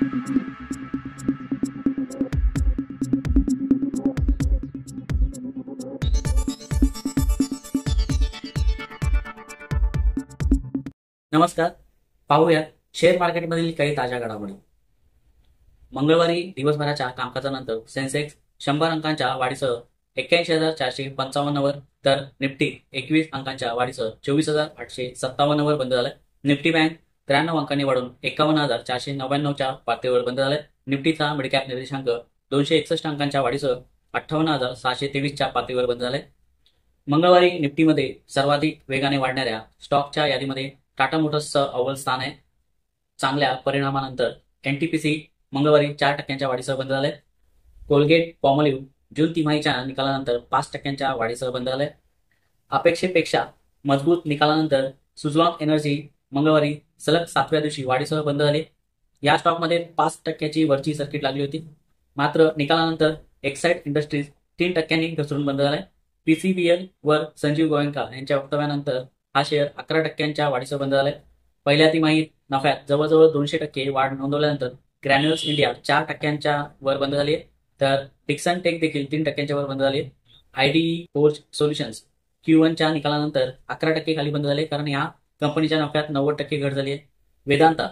नमस्कार. पाहूया शेअर मार्केटमधील काही ताज्या घडामोडी. मंगळवारी दिवसभराच्या कामकाजानंतर सेन्सेक्स 100 अंकांच्या वाढीसह 81,455 वर, तर निफ्टी 21 अंकांच्या वाढीसह 24,857 वर बंद झालाय. निफ्टी बँक 93 अंकांनी वाढून 51,499 च्या पातळीवर बंद झालाय. निफ्टीचा मिड कॅप निर्देशांक 261 अंकांच्या वाढीसह 58,623 च्या पातळीवर बंद झालाय. मंगळवारी निफ्टीमध्ये सर्वाधिक वेगाने वाढणाऱ्या स्टॉकच्या यादीमध्ये टाटा मोटर्सचं अव्वल स्थान आहे. चांगल्या परिणामानंतर एनटीपीसी मंगळवारी 4% वाढीसह बंद झालंय. कोलगेट पॉमोलिव्ह जून तिमाहीच्या निकालानंतर 5% वाढीसह बंद झालंय. अपेक्षेपेक्षा मजबूत निकालानंतर सुझलॉन एनर्जी मंगळवारी सलग 7व्या दिवशी वाढीसह बंद झाले. या स्टॉकमध्ये 5% वरची सर्किट लागली होती. मात्र निकालानंतर एक्साइड इंडस्ट्रीज 3% घसरून बंद झालाय. पीसीबीएल वर संजीव गोयंका यांच्या वक्तव्यानंतर हा शेअर 11% वाढीसह बंद झालाय. पहिल्या तिमाहीत नफ्यात जवळजवळ 200% वाढ नोंदवल्यानंतर ग्रॅन्युल्स इंडिया 4% वर बंद झाली, तर डिक्सन टेक देखील 3% वर बंद झाली. आयडीई फोर्ज सोल्युशन्स Q1च्या निकालानंतर 11% खाली बंद झाले, कारण या कंपनीच्या नफ्यात 90% घट झाली आहे. वेदांता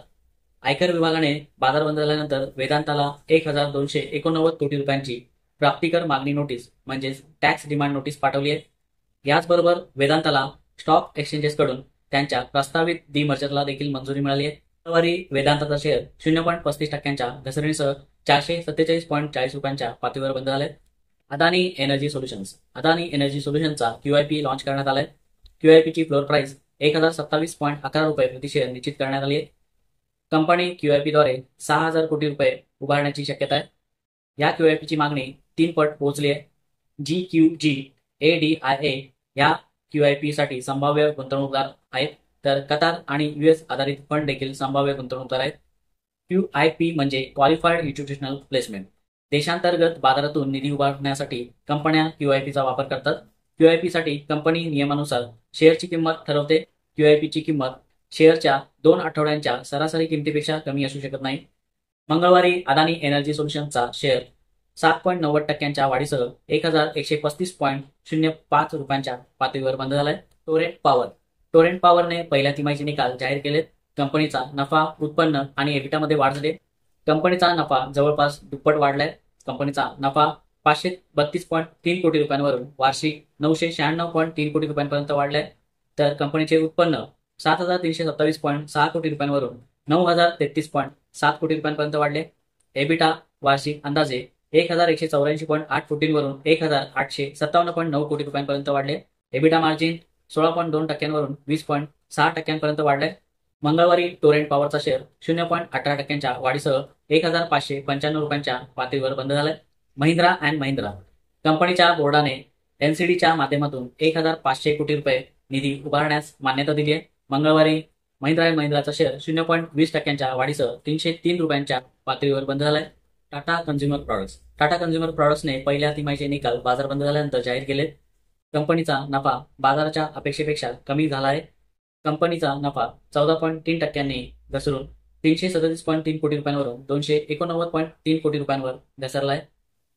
आयकर विभागाने बाजार बंद झाल्यानंतर वेदांताला 1,289 कोटी रुपयांची प्राप्तिकर मागणी नोटीस म्हणजेच टॅक्स डिमांड नोटीस पाठवली आहे. याचबरोबर वेदांताला स्टॉक एक्सचेंजेसकडून त्यांच्या प्रस्तावित डिमर्जरला देखील मंजुरी मिळाली आहे. मंगळवारी वेदांताचा शेअर 0.35% घसरणीसह 447.40 रुपयांच्या पातळीवर बंद झाले. अदानी एनर्जी सोल्युशन्सचा QIP लॉन्च करण्यात आलाय. QIPची फ्लोअर प्राइस 1,027.11 रुपये प्रति शेअर निश्चित करण्यात आली आहे. कंपनी QIPद्वारे 6,000 कोटी रुपये उभारण्याची शक्यता आहे. या QIPची मागणी 3 पट पोहोचली आहे. GQG ADIA या QIP साठी संभाव्य गुंतवणूकदार आहेत, तर कतार आणि US आधारित फंड देखील संभाव्य गुंतवणूकदार आहेत. QIP म्हणजे क्वालिफाईड इन्स्टिट्यूशनल प्लेसमेंट. देशांतर्गत बाजारातून निधी उभारण्यासाठी कंपन्या QIPचा वापर करतात. QIP साठी कंपनी नियमानुसार शेअरची किंमत ठरवते. QIPची किंमत शेअरच्या 2 आठवड्यांच्या सरासरी किमतीपेक्षा कमी असू शकत नाही. मंगळवारी अदानी एनर्जी सोल्युशन्सचा शेअर 7.90% वाढीसह 1,135.05 रुपयांच्या पातळीवर बंद झालाय. टोरेंट पॉवरने पहिल्या तिमाहीचे निकाल जाहीर केलेत. कंपनीचा नफा, उत्पन्न आणि एबिटामध्ये वाढ झाली. कंपनीचा नफा जवळपास दुप्पट वाढलाय. कंपनीचा नफा 532.3 कोटी रुपयांवरून वार्षिक 996.3 कोटी रुपयांपर्यंत वाढलाय, तर कंपनीचे उत्पन्न 7,327.6 कोटी रुपयांवरून 9,033.7 कोटी रुपयांपर्यंत वाढले. एबिटा वार्षिक अंदाजे 1,184.8 कोटींवरून 1,857.9 कोटी रुपयांपर्यंत वाढले. एबिटा मार्जिन 16.2% वरून 20.6% वाढले. मंगळवारी टोरेंट पॉवरचा शेअर 0.18% वाढीसह 1,595 रुपयांच्या पातळीवर बंद झालाय. महिंद्रा अँड महिंद्रा कंपनीच्या बोर्डाने NCDच्या माध्यमातून 1,500 कोटी रुपये निधी उभारण्यास मान्यता दिली आहे. मंगळवारी महिंद्रा अँड महिंद्राचा शेअर 0.20% वाढीसह 303 रुपयांच्या पातळीवर बंद झालाय. टाटा कन्झ्युमर प्रॉडक्ट्सने पहिल्या तिमाहीचे निकाल बाजार बंद झाल्यानंतर जाहीर केलेत. कंपनीचा नफा बाजाराच्या अपेक्षेपेक्षा कमी झाला आहे. कंपनीचा नफा 14.3% घसरून 337.3 कोटी रुपयांवरून 289.3 कोटी रुपयांवर घसरलाय.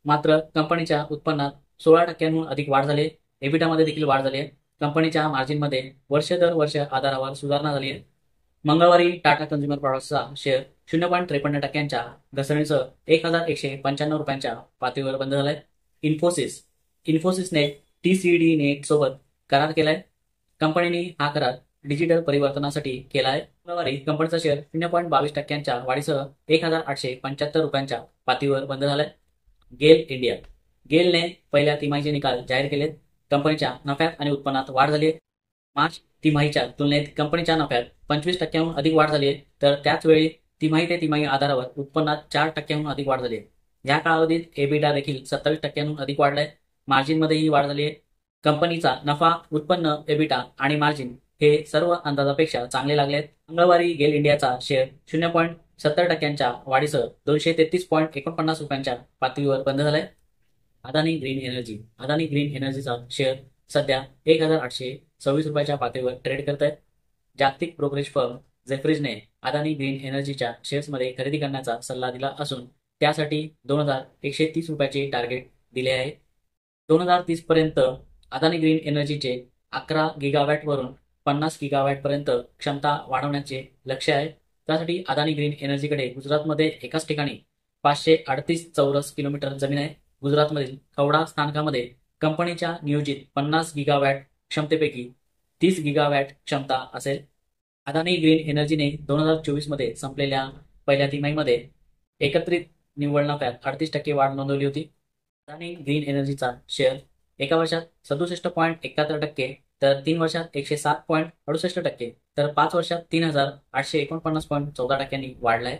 मात्र कंपनीच्या उत्पन्नात 16% अधिक वाढ झाली आहे. एबिटामध्ये देखील वाढ झाली आहे. कंपनीच्या मार्जिनमध्ये वर्ष दर वर्ष आधारावर सुधारणा झाली आहे. मंगळवारी टाटा कन्झ्युमर प्रॉडक्ट्सचा शेअर 0.53% घसरणीसह 1,195 रुपयांच्या पातळीवर बंद झालाय. इन्फोसिसने TCD नेट सोबत करार केलाय. कंपनीने हा करार डिजिटल परिवर्तनासाठी केला आहे. मंगळवारी कंपनीचा शेअर 0.22% वाढीसह 1,875 रुपयांच्या पातळीवर बंद झालाय. गेलने पहिल्या तिमाहीचे निकाल जाहीर केलेत. कंपनीच्या नफ्यात आणि उत्पन्नात वाढ झाली आहे. मार्च तिमाहीच्या तुलनेत कंपनीच्या नफ्यात 25% अधिक वाढ झाली आहे, तर त्याच वेळी तिमाही ते तिमाही आधारावर उत्पन्नात 4% अधिक वाढ झाली आहे. या कालावधीत एबिटा देखील 27% अधिक वाढलाय. मार्जिनमध्येही वाढ झाली आहे. कंपनीचा नफा, उत्पन्न, एबिटा आणि मार्जिन हे सर्व अंदाजापेक्षा चांगले लागले आहेत. मंगळवारी गेल इंडियाचा शेअर 0.70% वाढीसह 233.49 रुपयांच्या पातळीवर बंद झालाय. अदानी ग्रीन एनर्जीचा शेअर सध्या 1,826 रुपयाच्या पातळीवर ट्रेड करत आहे. जागतिक ब्रोकरेज फर्म जेफ्रीजने अदानी ग्रीन एनर्जीच्या शेअर्समध्ये खरेदी करण्याचा सल्ला दिला असून त्यासाठी 2130 रुपयाचे टार्गेट दिले आहे. 2030 पर्यंत अदानी ग्रीन एनर्जीचे 11 गिगावॅटवरून 50 गिगावॅटपर्यंत क्षमता वाढवण्याचे लक्ष्य आहे. त्यासाठी अदानी ग्रीन एनर्जीकडे गुजरातमध्ये एकाच ठिकाणी 538 चौरस किलोमीटर जमीन आहे. गुजरातमधील खवडा स्थानकामध्ये कंपनीच्या नियोजित 50 गिगावॅट क्षमतेपैकी 30 गिगावॅट क्षमता असेल. अदानी ग्रीन एनर्जीने 2024 मध्ये संपलेल्या पहिल्या तिमाहीमध्ये एकत्रित निव्वळ नफ्यात 38% वाढ नोंदवली होती. अदानी ग्रीन एनर्जीचा शेअर एका वर्षात 67.71%, तर 3 वर्षात 107.68%, तर 5 वर्षात 3849.14% वाढलाय.